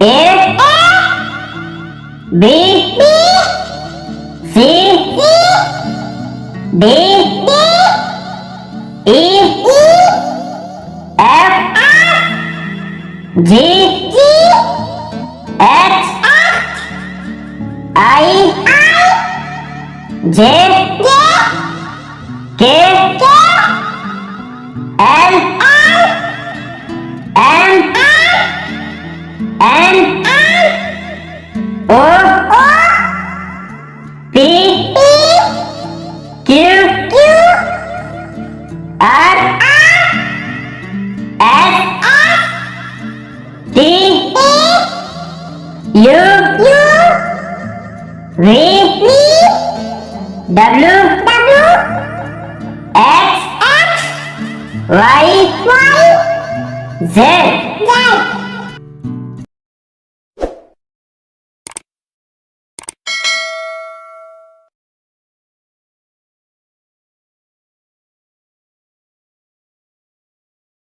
A B C D E F G H I J K L M N O P Q R S T U V W X Y Z